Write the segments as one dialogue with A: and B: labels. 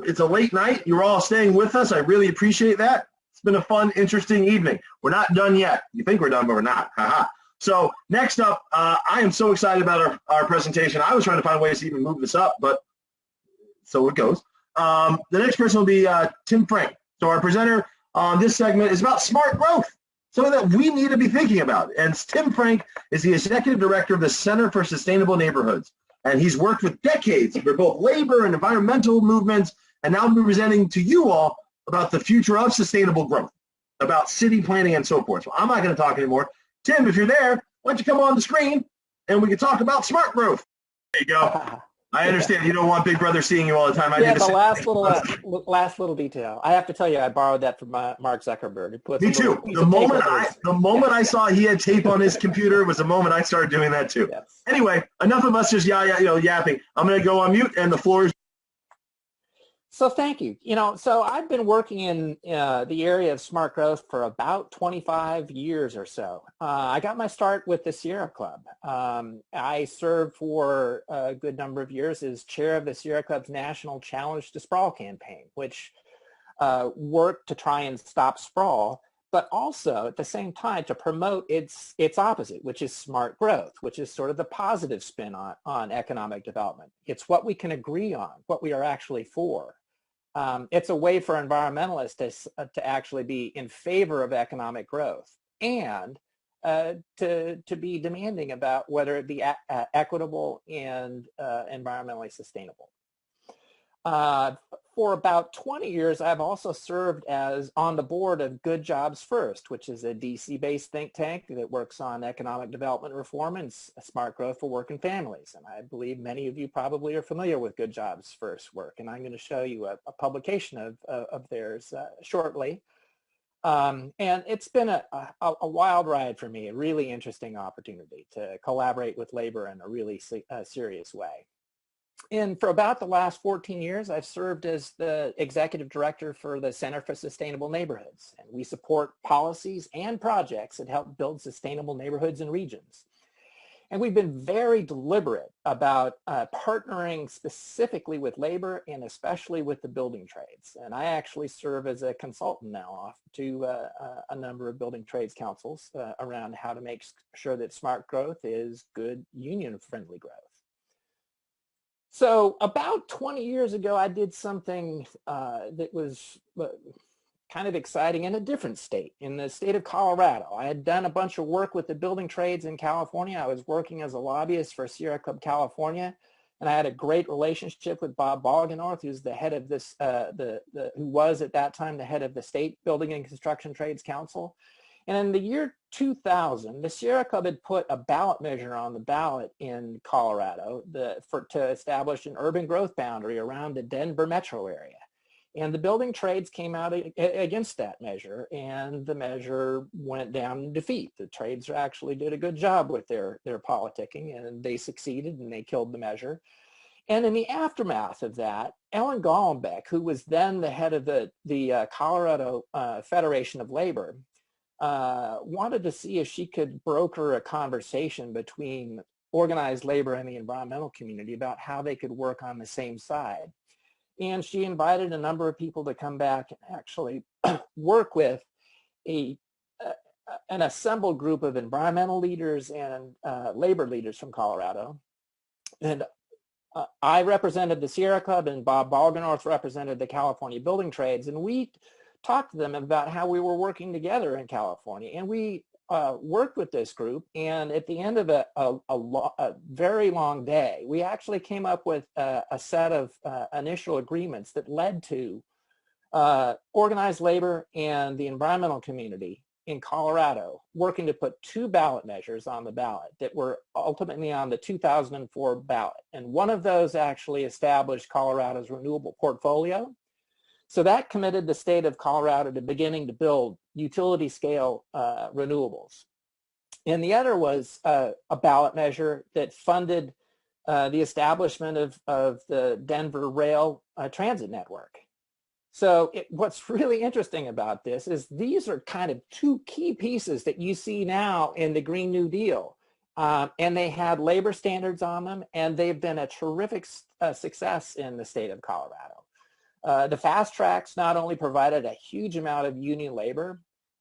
A: It's a late night. You're all staying with us. I really appreciate that. It's been a fun, interesting evening. We're not done yet. You think we're done, but we're not. Haha. So next up, I am so excited about our presentation. I was trying to find ways to even move this up, but so it goes. The next person will be Tim Frank. So our presenter on this segment is about smart growth, something that we need to be thinking about. And Tim Frank is the executive director of the Center for Sustainable Neighborhoods. And he's worked with decades for both labor and environmental movements, and now be presenting to you all about the future of sustainable growth, about city planning and so forth. So I'm not going to talk anymore. Tim, if you're there, why don't you come on the screen and we can talk about smart growth. There you go. I understand you don't want Big Brother seeing you all the time.
B: Yeah, the last little detail. I have to tell you, I borrowed that from Mark Zuckerberg.
A: Me too. The moment I saw he had tape on his computer was the moment I started doing that too. Yes. Anyway, enough of us just yapping. I'm going to go on mute, and the floor is.
B: So thank you. So I've been working in the area of smart growth for about 25 years or so. I got my start with the Sierra Club. I served for a good number of years as chair of the Sierra Club's National Challenge to Sprawl campaign, which worked to try and stop sprawl, but also at the same time to promote its opposite, which is smart growth, which is sort of the positive spin on economic development. It's what we can agree on, what we are actually for. It's a way for environmentalists to actually be in favor of economic growth and to be demanding about whether it be equitable and environmentally sustainable. For about 20 years, I've also served as on the board of Good Jobs First, which is a DC-based think tank that works on economic development reform and smart growth for working families. And I believe many of you probably are familiar with Good Jobs First work. And I'm going to show you a publication of theirs shortly. And it's been a wild ride for me, a really interesting opportunity to collaborate with labor in a really serious way. And for about the last 14 years, I've served as the executive director for the Center for Sustainable Neighborhoods. And we support policies and projects that help build sustainable neighborhoods and regions. And we've been very deliberate about partnering specifically with labor and especially with the building trades. And I actually serve as a consultant now to a number of building trades councils around how to make sure that smart growth is good union-friendly growth. So about 20 years ago, I did something that was kind of exciting in a different state, in the state of Colorado. I had done a bunch of work with the building trades in California. I was working as a lobbyist for Sierra Club California, and I had a great relationship with Bob Balgenorth, who's the head of this, who was at that time the head of the State Building and Construction Trades Council. And in the year 2000, the Sierra Club had put a ballot measure on the ballot in Colorado to establish an urban growth boundary around the Denver metro area. And the building trades came out against that measure, and the measure went down in defeat. The trades actually did a good job with their politicking, and they succeeded, and they killed the measure. And in the aftermath of that, Ellen Gollenbeck, who was then the head of the Colorado Federation of Labor, wanted to see if she could broker a conversation between organized labor and the environmental community about how they could work on the same side. And she invited a number of people to come back and actually work with an assembled group of environmental leaders and labor leaders from Colorado. And I represented the Sierra Club, and Bob Balgenorth represented the California building trades, and we talked to them about how we were working together in California. And we worked with this group, and at the end of a very long day, we actually came up with a set of initial agreements that led to organized labor and the environmental community in Colorado working to put two ballot measures on the ballot that were ultimately on the 2004 ballot. And one of those actually established Colorado's renewable portfolio. So that committed the state of Colorado to beginning to build utility scale renewables. And the other was a ballot measure that funded the establishment of the Denver rail transit network. So what's really interesting about this is these are kind of two key pieces that you see now in the Green New Deal. And they had labor standards on them, and they've been a terrific success in the state of Colorado. The fast tracks not only provided a huge amount of union labor,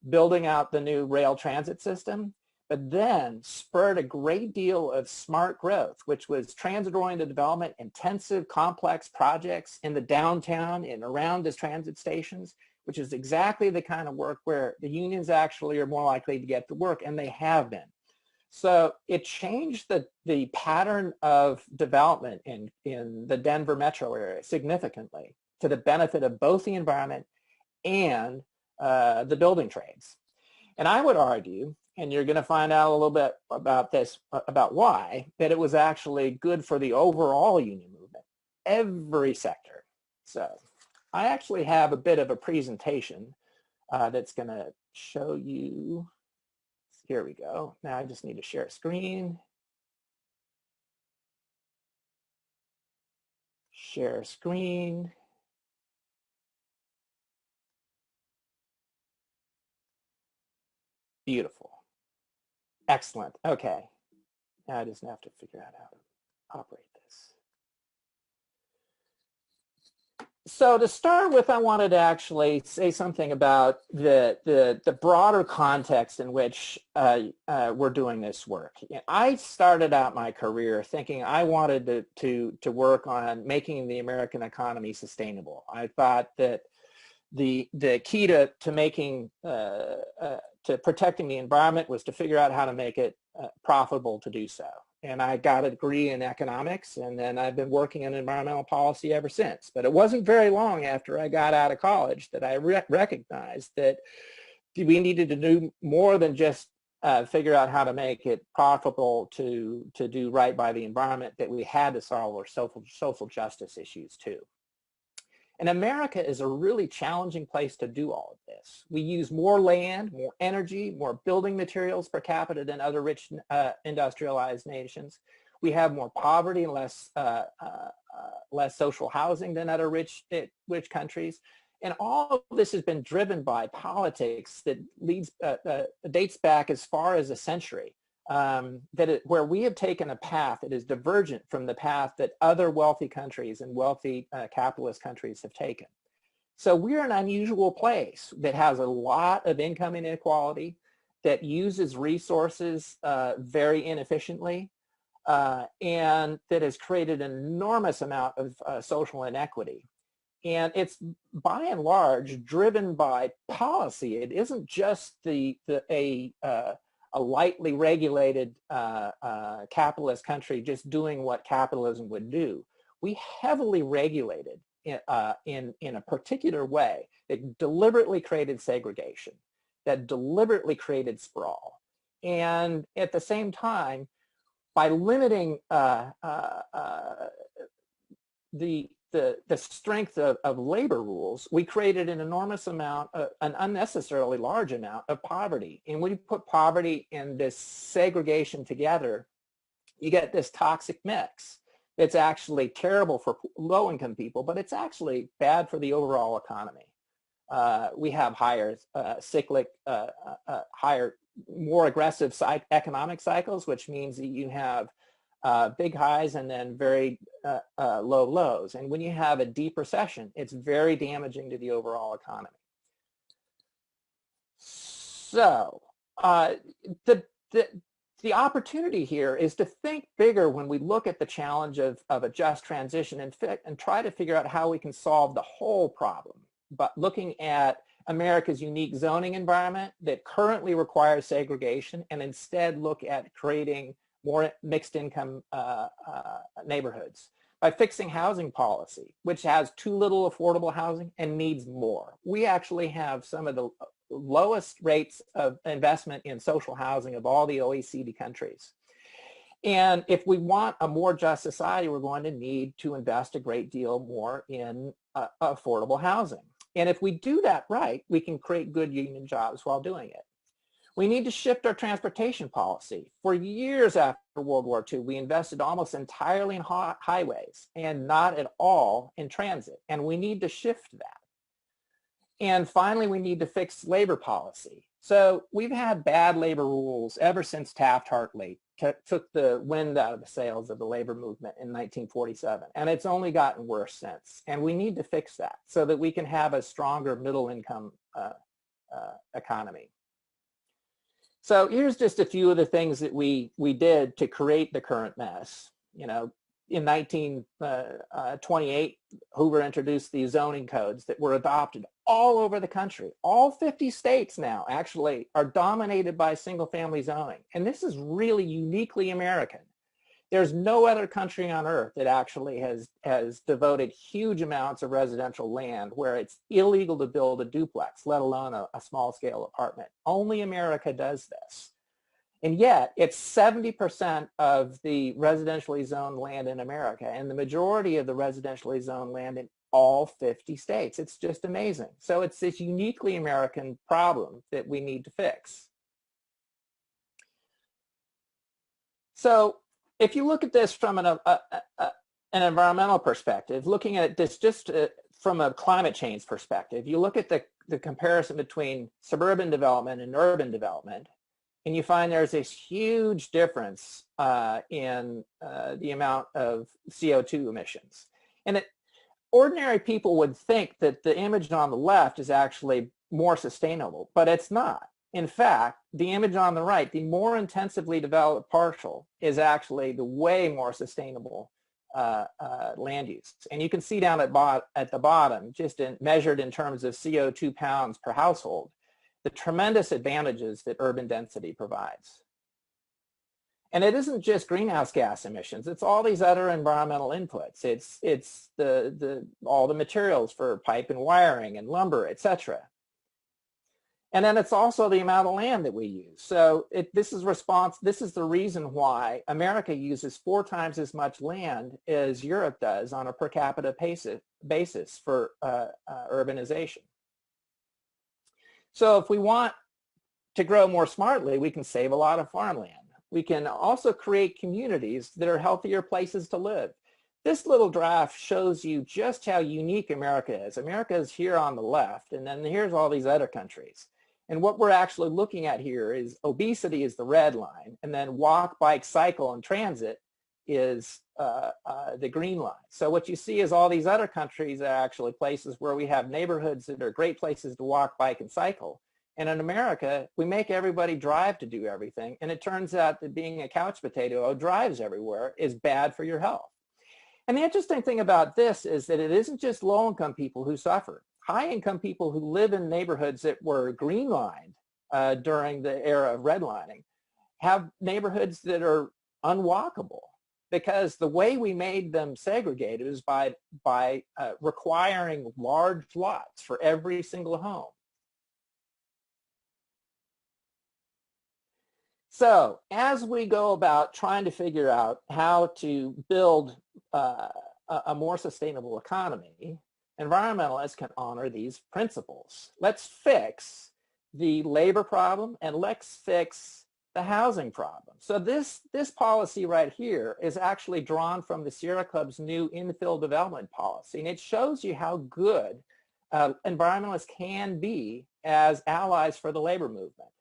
B: building out the new rail transit system, but then spurred a great deal of smart growth, which was transit-oriented development, intensive, complex projects in the downtown and around the transit stations, which is exactly the kind of work where the unions actually are more likely to get the work, and they have been. So it changed the pattern of development in the Denver metro area significantly to the benefit of both the environment and the building trades. And I would argue, and you're going to find out a little bit about this, about why, that it was actually good for the overall union movement, every sector. So I actually have a bit of a presentation that's going to show you. Here we go. Now I just need to share a screen. Share screen. Beautiful. Excellent. Okay. Now I just have to figure out how to operate this. So to start with, I wanted to actually say something about the broader context in which we're doing this work. I started out my career thinking I wanted to work on making the American economy sustainable. I thought that the key to making to protecting the environment was to figure out how to make it profitable to do so. And I got a degree in economics, and then I've been working in environmental policy ever since. But it wasn't very long after I got out of college that I recognized that we needed to do more than just figure out how to make it profitable to do right by the environment, that we had to solve our social justice issues too. And America is a really challenging place to do all of this. We use more land, more energy, more building materials per capita than other rich industrialized nations. We have more poverty and less social housing than other rich countries. And all of this has been driven by politics that dates back as far as a century. Where we have taken a path that is divergent from the path that other wealthy countries and wealthy capitalist countries have taken. So we're an unusual place that has a lot of income inequality, that uses resources very inefficiently, and that has created an enormous amount of social inequity. And it's by and large driven by policy. It isn't just a lightly regulated capitalist country just doing what capitalism would do. We heavily regulated in a particular way that deliberately created segregation, that deliberately created sprawl. And at the same time, by limiting the strength of labor rules, we created an enormous amount, an unnecessarily large amount of poverty. And when you put poverty and this segregation together, you get this toxic mix. It's actually terrible for low-income people, but it's actually bad for the overall economy. We have higher cyclic, higher, more aggressive economic cycles, which means that you have big highs and then very low lows. And when you have a deep recession, it's very damaging to the overall economy. So the opportunity here is to think bigger when we look at the challenge of a just transition and try to figure out how we can solve the whole problem. But looking at America's unique zoning environment that currently requires segregation, and instead look at creating more mixed income neighborhoods by fixing housing policy, which has too little affordable housing and needs more. We actually have some of the lowest rates of investment in social housing of all the OECD countries. And if we want a more just society, we're going to need to invest a great deal more in affordable housing. And if we do that right, we can create good union jobs while doing it. We need to shift our transportation policy. For years after World War II, we invested almost entirely in highways and not at all in transit. And we need to shift that. And finally, we need to fix labor policy. So we've had bad labor rules ever since Taft-Hartley took the wind out of the sails of the labor movement in 1947. And it's only gotten worse since. And we need to fix that so that we can have a stronger middle income economy. So here's just a few of the things that we did to create the current mess. You know, in 1928, Hoover introduced these zoning codes that were adopted all over the country. All 50 states now actually are dominated by single-family zoning. And this is really uniquely American. There's no other country on earth that actually has devoted huge amounts of residential land where it's illegal to build a duplex, let alone a small-scale apartment. Only America does this. And yet, it's 70% of the residentially zoned land in America, and the majority of the residentially zoned land in all 50 states. It's just amazing. So it's this uniquely American problem that we need to fix. So if you look at this from an environmental perspective, looking at this just from a climate change perspective, you look at the comparison between suburban development and urban development, and you find there's this huge difference in the amount of CO2 emissions. And ordinary people would think that the image on the left is actually more sustainable, but it's not. In fact, the image on the right, the more intensively developed parcel, is actually the way more sustainable land use. And you can see down at the bottom, just measured in terms of CO2 pounds per household, the tremendous advantages that urban density provides. And it isn't just greenhouse gas emissions, it's all these other environmental inputs. It's all the materials for pipe and wiring and lumber, etc. And then it's also the amount of land that we use. So this is the reason why America uses 4 times as much land as Europe does on a per capita basis for urbanization. So if we want to grow more smartly, we can save a lot of farmland. We can also create communities that are healthier places to live. This little graph shows you just how unique America is. America is here on the left, and then here's all these other countries. And what we're actually looking at here is obesity is the red line, and then walk, bike, cycle, and transit is the green line. So what you see is all these other countries are actually places where we have neighborhoods that are great places to walk, bike, and cycle. And in America, we make everybody drive to do everything. And it turns out that being a couch potato who drives everywhere is bad for your health. And the interesting thing about this is that it isn't just low-income people who suffer. High-income people who live in neighborhoods that were green-lined during the era of redlining have neighborhoods that are unwalkable, because the way we made them segregated is by requiring large lots for every single home. So as we go about trying to figure out how to build a more sustainable economy, environmentalists can honor these principles. Let's fix the labor problem and let's fix the housing problem. So this policy right here is actually drawn from the Sierra Club's new infill development policy, and it shows you how good environmentalists can be as allies for the labor movement.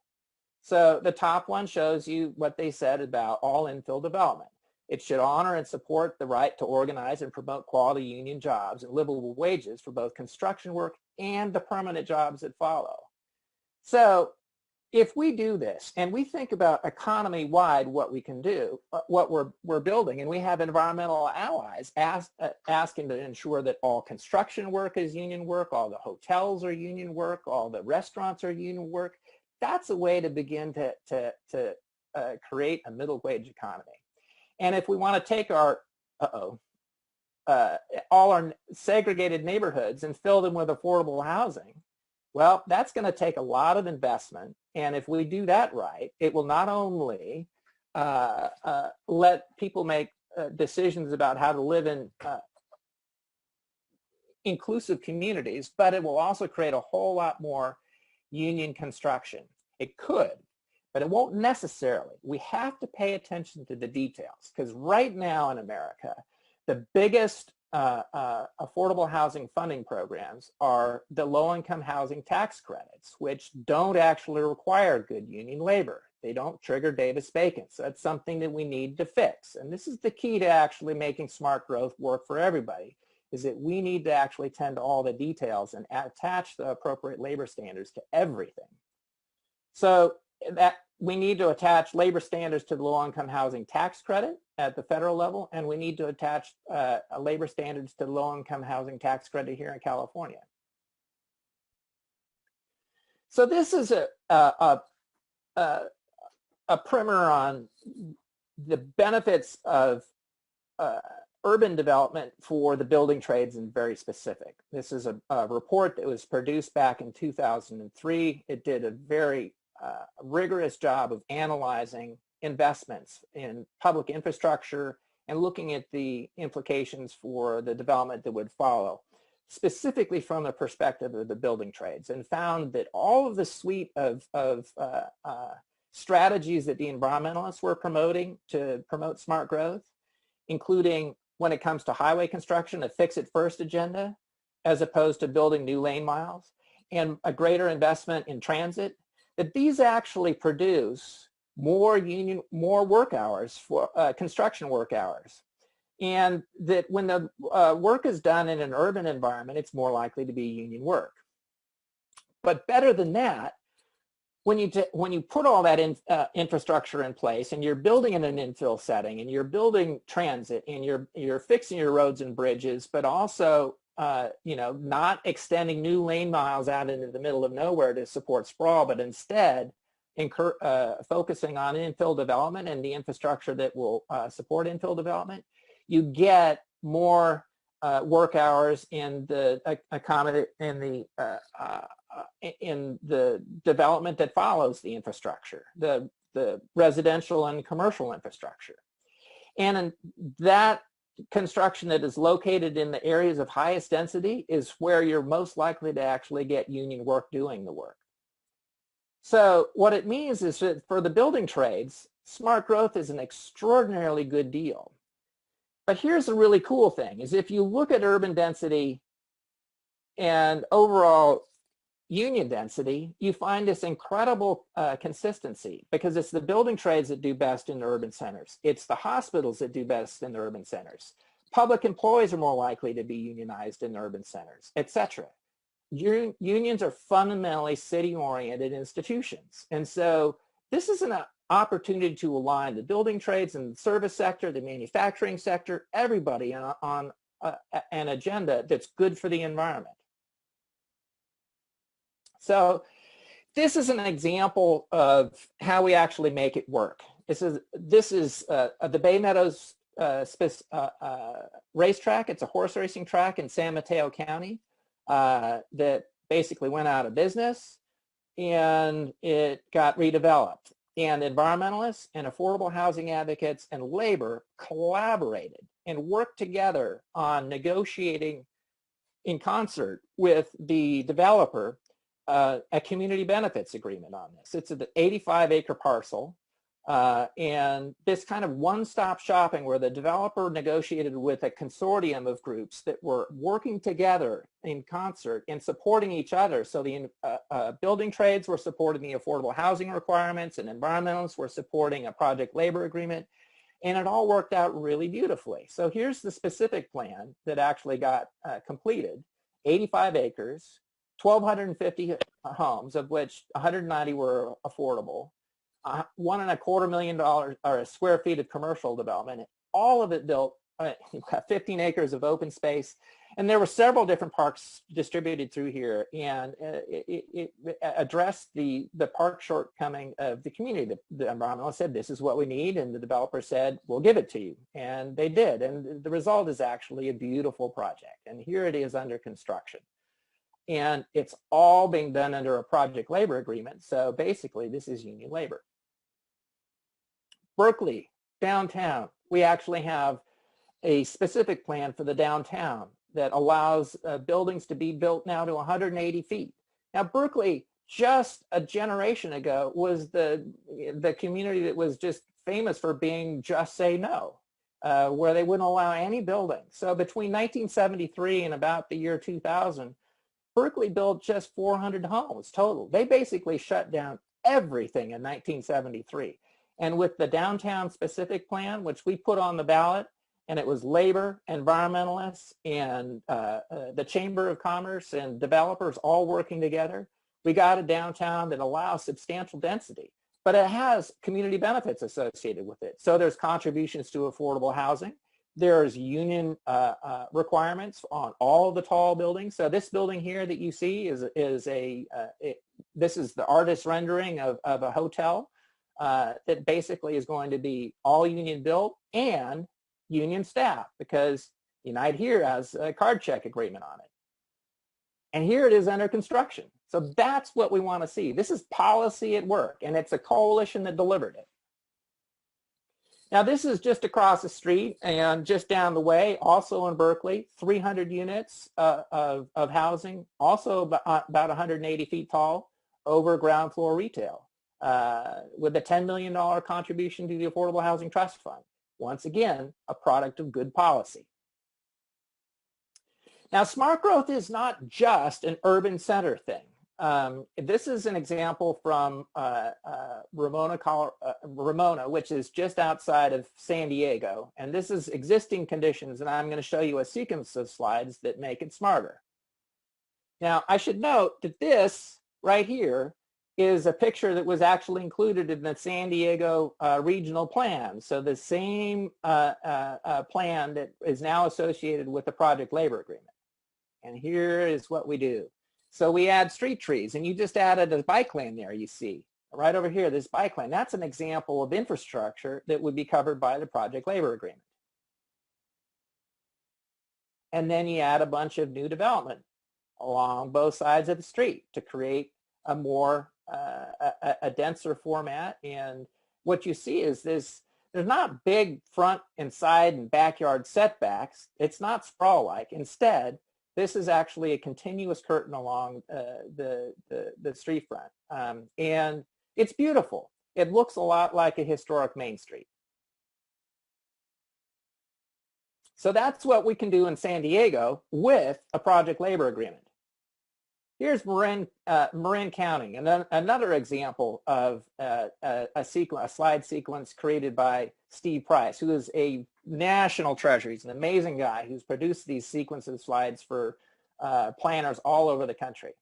B: So the top one shows you what they said about all infill development. It should honor and support the right to organize and promote quality union jobs and livable wages for both construction work and the permanent jobs that follow. So if we do this and we think about economy-wide what we can do, what we're building, and we have environmental allies asking to ensure that all construction work is union work, all the hotels are union work, all the restaurants are union work, that's a way to begin to create a middle wage economy. And if we want to take our, all our segregated neighborhoods and fill them with affordable housing, well, that's going to take a lot of investment. And if we do that right, it will not only let people make decisions about how to live in inclusive communities, but it will also create a whole lot more union construction. It could, but it won't necessarily. We have to pay attention to the details, because right now in America, the biggest affordable housing funding programs are the low-income housing tax credits, which don't actually require good union labor. They don't trigger Davis Bacon. So that's something that we need to fix. And this is the key to actually making smart growth work for everybody, is that we need to actually tend to all the details and attach the appropriate labor standards to everything. So that we need to attach labor standards to the low-income housing tax credit at the federal level, and we need to attach labor standards to the low-income housing tax credit here in California. So this is a primer on the benefits of urban development for the building trades, and very specific. This is a report that was produced back in 2003. It did a very rigorous job of analyzing investments in public infrastructure and looking at the implications for the development that would follow, specifically from the perspective of the building trades, and found that all of the suite of strategies that the environmentalists were promoting to promote smart growth, including when it comes to highway construction, a fix-it-first agenda, as opposed to building new lane miles, and a greater investment in transit, that these actually produce more work hours for construction work hours. And that when the work is done in an urban environment, it's more likely to be union work. But better than that, when you put all that infrastructure in place, and you're building in an infill setting, and you're building transit, and you're fixing your roads and bridges, but also not extending new lane miles out into the middle of nowhere to support sprawl, but instead focusing on infill development and the infrastructure that will support infill development, you get more work hours in the in the development that follows the infrastructure, the residential and commercial infrastructure. And in that construction that is located in the areas of highest density is where you're most likely to actually get union work doing the work. So what it means is that for the building trades, smart growth is an extraordinarily good deal. But here's the really cool thing, is if you look at urban density and overall union density, you find this incredible consistency, because it's the building trades that do best in the urban centers. It's the hospitals that do best in the urban centers. Public employees are more likely to be unionized in the urban centers, etc. Unions are fundamentally city-oriented institutions. And so this is an opportunity to align the building trades and the service sector, the manufacturing sector, everybody on an agenda that's good for the environment. So this is an example of how we actually make it work. This is the Bay Meadows racetrack. It's a horse racing track in San Mateo County that basically went out of business, and it got redeveloped. And environmentalists and affordable housing advocates and labor collaborated and worked together on negotiating in concert with the developer a community benefits agreement on this. It's an 85-acre parcel, and this kind of one-stop shopping where the developer negotiated with a consortium of groups that were working together in concert and supporting each other. So the building trades were supporting the affordable housing requirements, and environmentalists were supporting a project labor agreement, and it all worked out really beautifully. So here's the specific plan that actually got completed: 85 acres, 1,250 homes, of which 190 were affordable, $1.25 million or square feet of commercial development, all of it built, 15 acres of open space. And there were several different parks distributed through here, and it addressed the park shortcoming of the community. The environmentalist said, this is what we need, and the developer said, we'll give it to you. And they did, and the result is actually a beautiful project. And here it is under construction. And it's all being done under a project labor agreement. So basically, this is union labor. Berkeley, downtown, we actually have a specific plan for the downtown that allows buildings to be built now to 180 feet. Now, Berkeley, just a generation ago, was the community that was just famous for being just say no, where they wouldn't allow any building. So between 1973 and about the year 2000, Berkeley built just 400 homes total. They basically shut down everything in 1973. And with the downtown specific plan, which we put on the ballot, and it was labor, environmentalists, and the Chamber of Commerce and developers all working together, we got a downtown that allows substantial density, but it has community benefits associated with it. So there's contributions to affordable housing. There's union requirements on all the tall buildings. So this building here that you see is this is the artist's rendering of a hotel that basically is going to be all union built and union staff, because Unite here has a card check agreement on it. And here it is under construction. So that's what we want to see. This is policy at work, and it's a coalition that delivered it. Now, this is just across the street and just down the way, also in Berkeley, 300 units of housing, also about 180 feet tall, over ground floor retail, with a $10 million contribution to the Affordable Housing Trust Fund. Once again, a product of good policy. Now, smart growth is not just an urban center thing. This is an example from Ramona, which is just outside of San Diego. And this is existing conditions, and I'm going to show you a sequence of slides that make it smarter. Now, I should note that this right here is a picture that was actually included in the San Diego regional plan. So the same plan that is now associated with the project labor agreement. And here is what we do. So we add street trees, and you just added a bike lane there, you see. Right over here, this bike lane. That's an example of infrastructure that would be covered by the project labor agreement. And then you add a bunch of new development along both sides of the street to create a more, a denser format. And what you see is this, there's not big front and side and backyard setbacks. It's not sprawl-like. Instead, this is actually a continuous curtain along the street front. And it's beautiful. It looks a lot like a historic Main Street. So that's what we can do in San Diego with a project labor agreement. Here's Marin County, and another example of a slide sequence created by Steve Price, who is a national treasure. He's an amazing guy who's produced these sequences of slides for planners all over the country.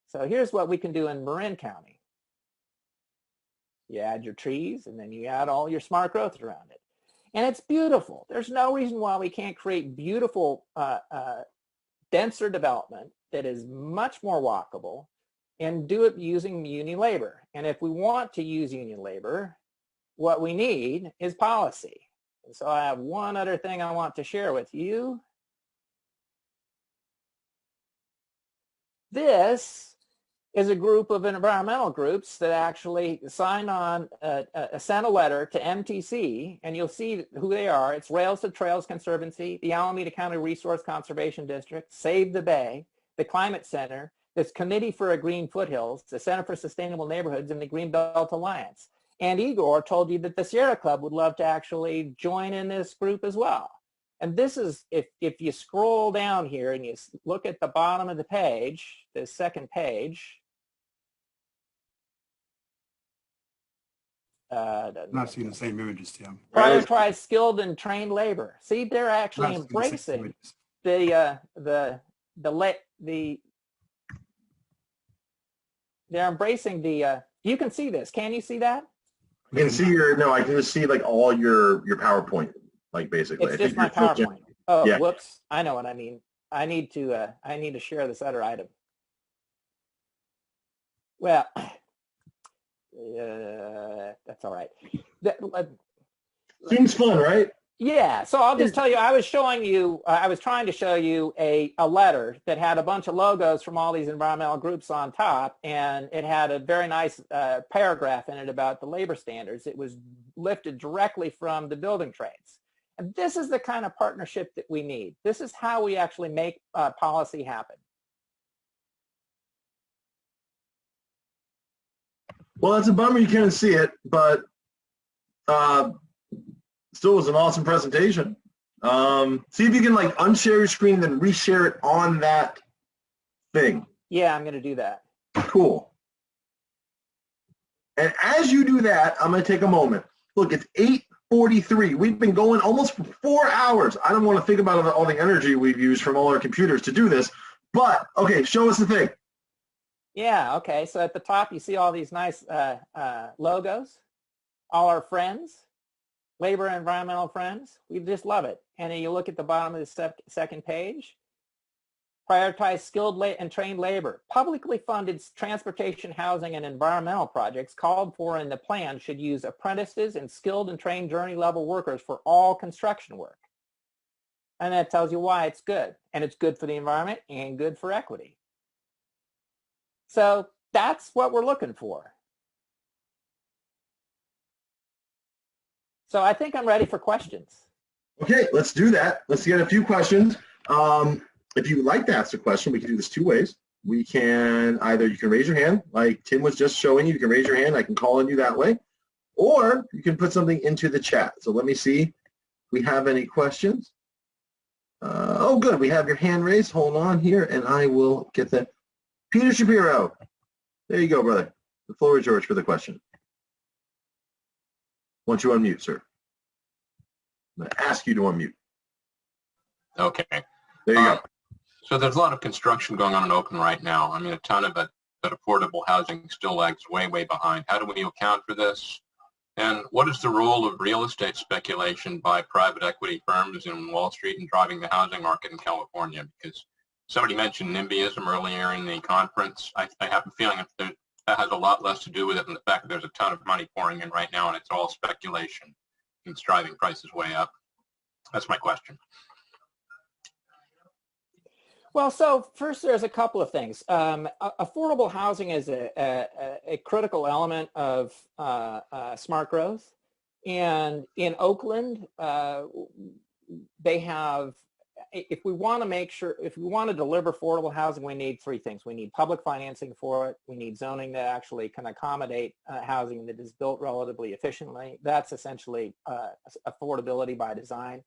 B: So here's what we can do in Marin County. You add your trees, and then you add all your smart growth around it. And it's beautiful. There's no reason why we can't create beautiful, denser development that is much more walkable and do it using union labor. And if we want to use union labor, what we need is policy. And so I have one other thing I want to share with you. This is a group of environmental groups that actually signed on, sent a letter to MTC, and you'll see who they are. It's Rails to Trails Conservancy, the Alameda County Resource Conservation District, Save the Bay, the Climate Center, this Committee for a Green Foothills, the Center for Sustainable Neighborhoods, and the Greenbelt Alliance. And Igor told you that the Sierra Club would love to actually join in this group as well. And this is, if you scroll down here and you look at the bottom of the page, the second page,
C: not seeing the same images, Tim.
B: prioritize skilled and trained labor. See, they're actually embracing they're embracing the, you can see this. Can you see that?
A: I can see no, I can just see like all your PowerPoint, like basically.
B: It's just my PowerPoint. Oh,
A: yeah.
B: Whoops. I know what I mean. I need to share this other item. Well, that's all right.
A: Seems fun, right?
B: Yeah, so I'll just tell you, I was trying to show you a letter that had a bunch of logos from all these environmental groups on top, and it had a very nice paragraph in it about the labor standards. It was lifted directly from the building trades. And this is the kind of partnership that we need. This is how we actually make policy happen.
A: Well, it's a bummer you couldn't see it, but still was an awesome presentation. See if you can like unshare your screen and then reshare it on that thing.
B: Yeah, I'm going to do that.
A: Cool. And as you do that, I'm going to take a moment. Look, it's 8:43. We've been going almost for 4 hours. I don't want to think about all the energy we've used from all our computers to do this. But, okay, show us the thing.
B: Yeah, okay. So at the top, you see all these nice logos, all our friends, labor and environmental friends. We just love it. And then you look at the bottom of the second page. Prioritize skilled and trained labor. Publicly funded transportation, housing, and environmental projects called for in the plan should use apprentices and skilled and trained journey level workers for all construction work. And that tells you why it's good. And it's good for the environment and good for equity. So that's what we're looking for. So I think I'm ready for questions.
A: Okay, let's do that. Let's get a few questions. If you would like to ask a question, we can do this 2 ways. We can either, you can raise your hand, like Tim was just showing you. You can raise your hand. I can call on you that way. Or you can put something into the chat. So let me see if we have any questions. Oh, good. We have your hand raised. Hold on here, and I will get that. Peter Shapiro. There you go, brother. The floor is yours for the question. Once you unmute, sir. I'm going to ask you to unmute.
D: Okay.
A: There you go.
D: So there's a lot of construction going on in Oakland right now. I mean, a ton of it, but affordable housing still lags way, way behind. How do we account for this? And what is the role of real estate speculation by private equity firms in Wall Street in driving the housing market in California? Because somebody mentioned NIMBYism earlier in the conference. I have a feeling that has a lot less to do with it than the fact that there's a ton of money pouring in right now and it's all speculation. It's driving prices way up. That's my question.
B: Well, so first there's a couple of things. Affordable housing is a critical element of smart growth. And in Oakland, they have, if we want to make sure, if we want to deliver affordable housing, we need three things. We need public financing for it. We need zoning that actually can accommodate housing that is built relatively efficiently. That's essentially affordability by design.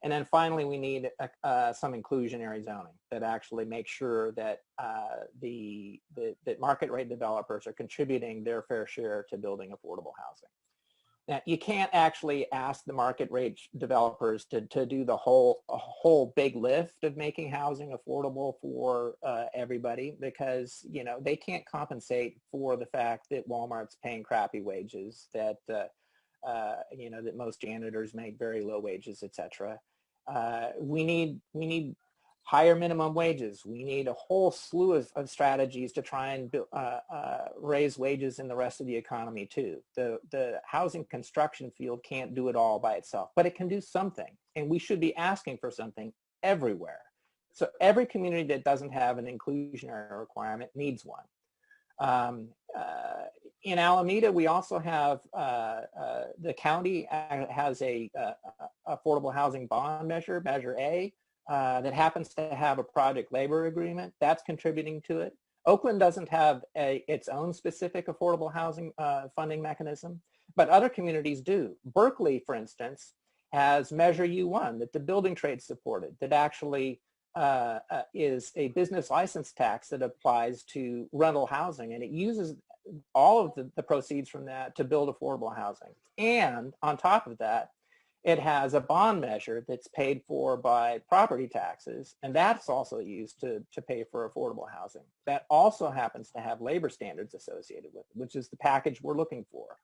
B: And then finally, we need some inclusionary zoning that actually makes sure that that market rate developers are contributing their fair share to building affordable housing. Now, you can't actually ask the market rate developers to do the whole big lift of making housing affordable for everybody, because they can't compensate for the fact that Walmart's paying crappy wages, that that most janitors make very low wages, etc. We need higher minimum wages. We need a whole slew of strategies to try and raise wages in the rest of the economy too. The housing construction field can't do it all by itself, but it can do something, and we should be asking for something everywhere. So every community that doesn't have an inclusionary requirement needs one. In Alameda, we also have, the county has a affordable housing bond measure, Measure A, that happens to have a project labor agreement. That's contributing to it. Oakland doesn't have its own specific affordable housing funding mechanism, but other communities do. Berkeley, for instance, has Measure U1 that the building trade supported, that actually is a business license tax that applies to rental housing, and it uses all of the proceeds from that to build affordable housing. And on top of that, it has a bond measure that's paid for by property taxes, and that's also used to pay for affordable housing. That also happens to have labor standards associated with it, which is the package we're looking for.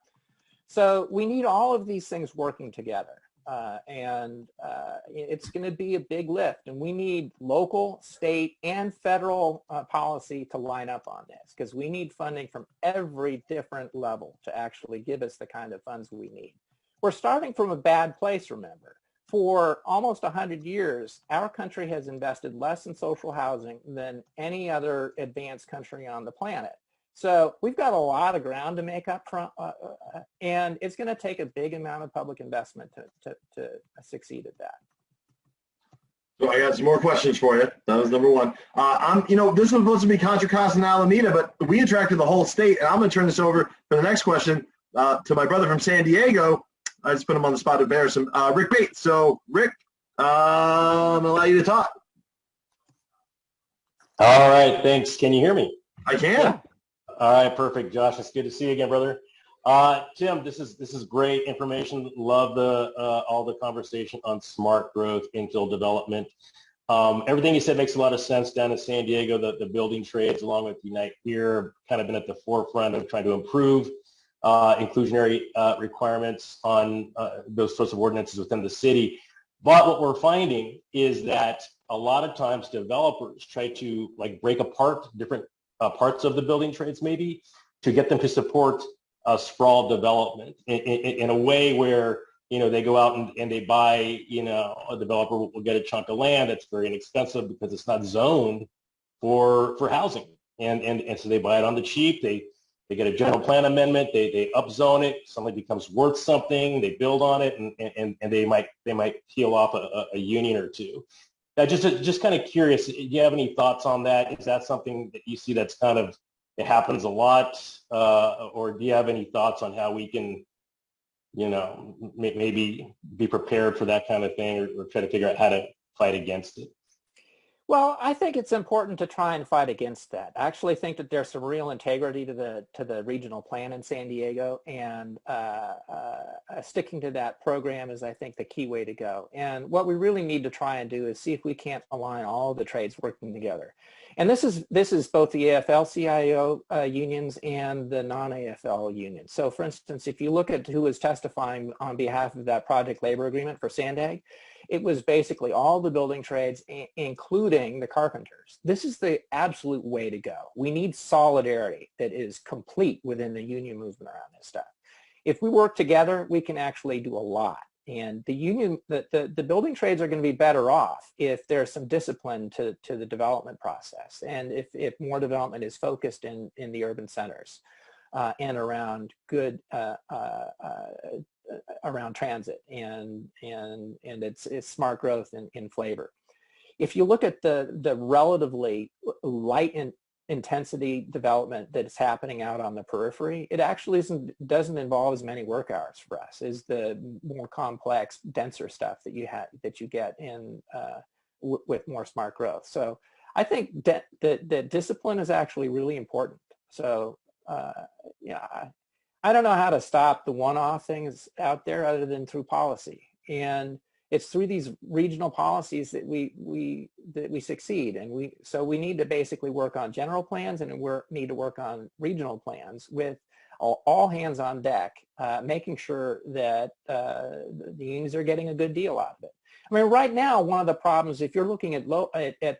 B: So we need all of these things working together. It's going to be a big lift, and we need local, state, and federal policy to line up on this, because we need funding from every different level to actually give us the kind of funds we need. We're starting from a bad place, remember. For almost 100 years, our country has invested less in social housing than any other advanced country on the planet. So we've got a lot of ground to make up from, and it's going to take a big amount of public investment to succeed at that.
A: So I got some more questions for you. That was number one. This was supposed to be Contra Costa in Alameda, but we attracted the whole state, and I'm going to turn this over for the next question to my brother from San Diego. I just put him on the spot to embarrass him. Rick Bates. So, Rick, I'm going to allow you to talk.
E: All right, thanks. Can you hear me?
A: I can.
E: Yeah. All right, perfect, Josh. It's good to see you again, brother. Tim, this is great information. Love the all the conversation on smart growth, infill development. Everything you said makes a lot of sense down in San Diego. The building trades, along with Unite here, kind of been at the forefront of trying to improve inclusionary requirements on those sorts of ordinances within the city. But what we're finding is that a lot of times developers try to like break apart different parts of the building trades maybe to get them to support sprawl development in a way where, you know, they go out and they buy, you know, a developer will get a chunk of land that's very inexpensive because it's not zoned for housing. And so they buy it on the cheap. They get a general plan amendment. They upzone it. Something becomes worth something. They build on it, and they might peel off a union or two. Just kind of curious. Do you have any thoughts on that? Is that something that you see that's kind of, it happens a lot, or do you have any thoughts on how we can, you know, maybe be prepared for that kind of thing, or try to figure out how to fight against it?
B: Well, I think it's important to try and fight against that. I actually think that there's some real integrity to the regional plan in San Diego, and sticking to that program is, I think, the key way to go. And what we really need to try and do is see if we can't align all the trades working together. And this is both the AFL-CIO unions and the non-AFL unions. So, for instance, if you look at who was testifying on behalf of that project labor agreement for Sandag, it was basically all the building trades, including the carpenters. This is the absolute way to go. We need solidarity that is complete within the union movement around this stuff. If we work together, we can actually do a lot. And the union, the building trades are going to be better off if there's some discipline to the development process, and if more development is focused in the urban centers and around good around transit and its smart growth in flavor. If you look at the relatively light intensity development that is happening out on the periphery, it actually doesn't involve as many work hours for us as the more complex, denser stuff that you get in with more smart growth. So I think that discipline is actually really important. So yeah, I don't know how to stop the one-off things out there other than through policy, and it's through these regional policies that we succeed. And so we need to basically work on general plans, and we need to work on regional plans with all hands on deck, making sure that the unions are getting a good deal out of it. I mean, right now, one of the problems, if you're looking at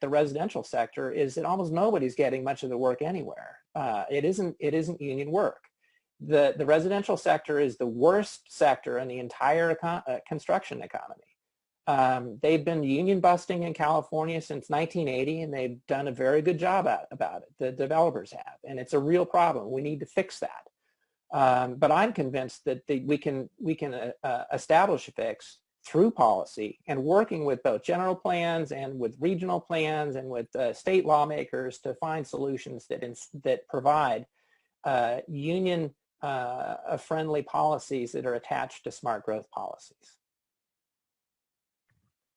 B: the residential sector, is that almost nobody's getting much of the work anywhere. It isn't union work. The residential sector is the worst sector in the entire construction economy. They've been union busting in California since 1980, and they've done a very good job about it. The developers have, and it's a real problem. We need to fix that. But I'm convinced that we can establish a fix through policy and working with both general plans and with regional plans and with state lawmakers to find solutions that provide union friendly policies that are attached to smart growth policies.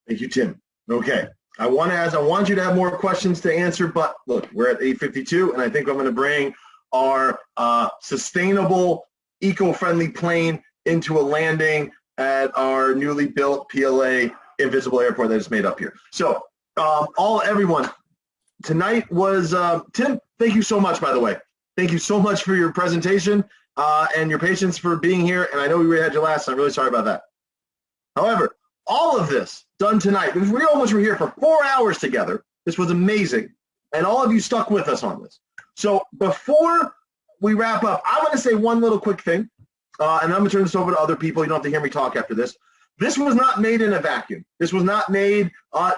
A: Thank you, Tim. Okay, I want you to have more questions to answer, but look, we're at 8:52, and I think I'm going to bring our sustainable, eco-friendly plane into a landing at our newly built PLA Invisible Airport that is made up here. So, everyone, tonight was Tim. Thank you so much, by the way. Thank you so much for your presentation and your patience for being here. And I know we had you last time. I'm really sorry about that. However, all of this done tonight, because we almost were here for 4 hours together. This was amazing. And all of you stuck with us on this. So before we wrap up, I want to say one little quick thing. And I'm going to turn this over to other people. You don't have to hear me talk after this. This was not made in a vacuum. This was not made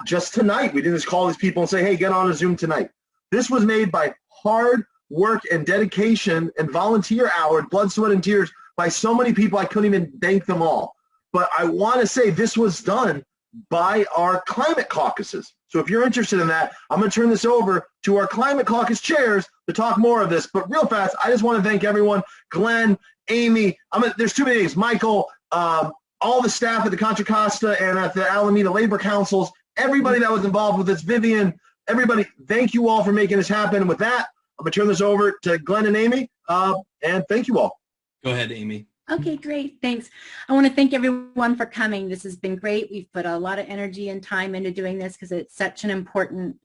A: just tonight. We didn't just call these people and say, hey, get on a Zoom tonight. This was made by hard work and dedication and volunteer hours, blood, sweat, and tears by so many people I couldn't even thank them all. But I want to say this was done by our climate caucuses. So if you're interested in that, I'm going to turn this over to our climate caucus chairs to talk more of this. But real fast, I just want to thank everyone, Glenn, Amy, there's too many names, Michael, all the staff at the Contra Costa and at the Alameda Labor Councils, everybody that was involved with this, Vivian, everybody, thank you all for making this happen. And with that, I'm going to turn this over to Glenn and Amy, and thank you all.
F: Go ahead, Amy.
G: Okay, great. Thanks. I want to thank everyone for coming. This has been great. We've put a lot of energy and time into doing this because it's such an important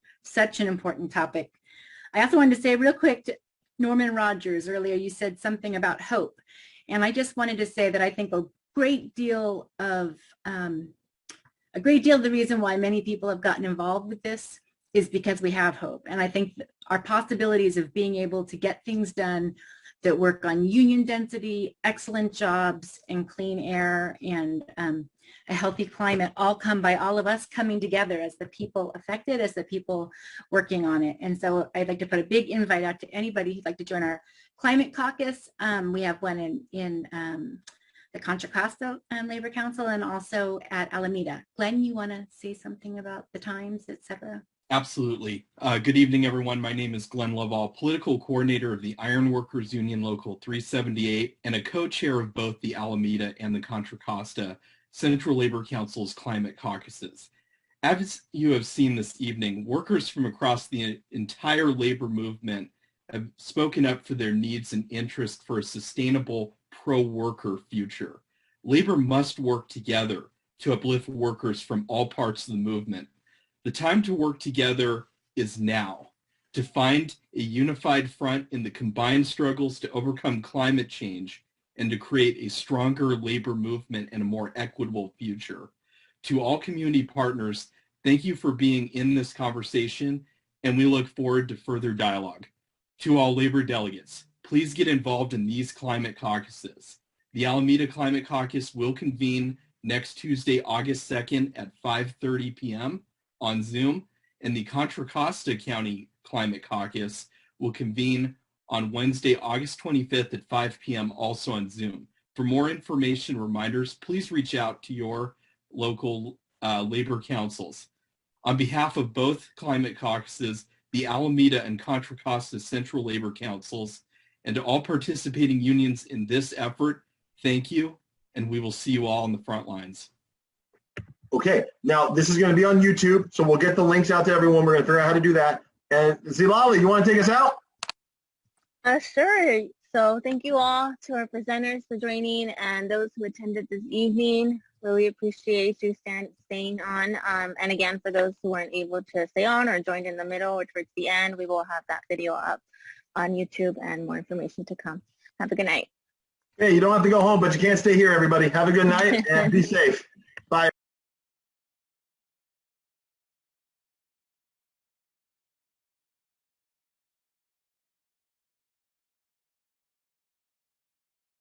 G: topic. I also wanted to say real quick to Norman Rogers earlier, you said something about hope. And I just wanted to say that I think a great deal of the reason why many people have gotten involved with this is because we have hope. And I think our possibilities of being able to get things done that work on union density, excellent jobs, and clean air, and a healthy climate all come by all of us coming together as the people affected, as the people working on it. And so I'd like to put a big invite out to anybody who'd like to join our climate caucus. We have one in the Contra Costa Labor Council and also at Alameda. Glenn, you want to say something about the times, et cetera?
F: Absolutely. Good evening, everyone. My name is Glenn Lovall, political coordinator of the Iron Workers Union Local 378 and a co-chair of both the Alameda and the Contra Costa Central Labor Council's climate caucuses. As you have seen this evening, workers from across the entire labor movement have spoken up for their needs and interests for a sustainable pro-worker future. Labor must work together to uplift workers from all parts of the movement. The time to work together is now, to find a unified front in the combined struggles to overcome climate change and to create a stronger labor movement and a more equitable future. To all community partners, thank you for being in this conversation, and we look forward to further dialogue. To all labor delegates, please get involved in these climate caucuses. The Alameda Climate Caucus will convene next Tuesday, August 2nd at 5:30 p.m. on Zoom, and the Contra Costa County Climate Caucus will convene on Wednesday, August 25th at 5 p.m. also on Zoom. For more information and reminders, please reach out to your local labor councils. On behalf of both climate caucuses, the Alameda and Contra Costa Central Labor Councils, and to all participating unions in this effort, thank you, and we will see you all on the front lines.
A: Okay, now this is going to be on YouTube, so we'll get the links out to everyone. We're going to figure out how to do that. And Zilali, you want to take us out?
H: Sure. So thank you all to our presenters for joining and those who attended this evening. Really appreciate you staying on. And again, for those who weren't able to stay on or joined in the middle or towards the end, we will have that video up on YouTube and more information to come. Have a good night.
A: Hey, you don't have to go home, but you can't stay here, everybody. Have a good night and be safe.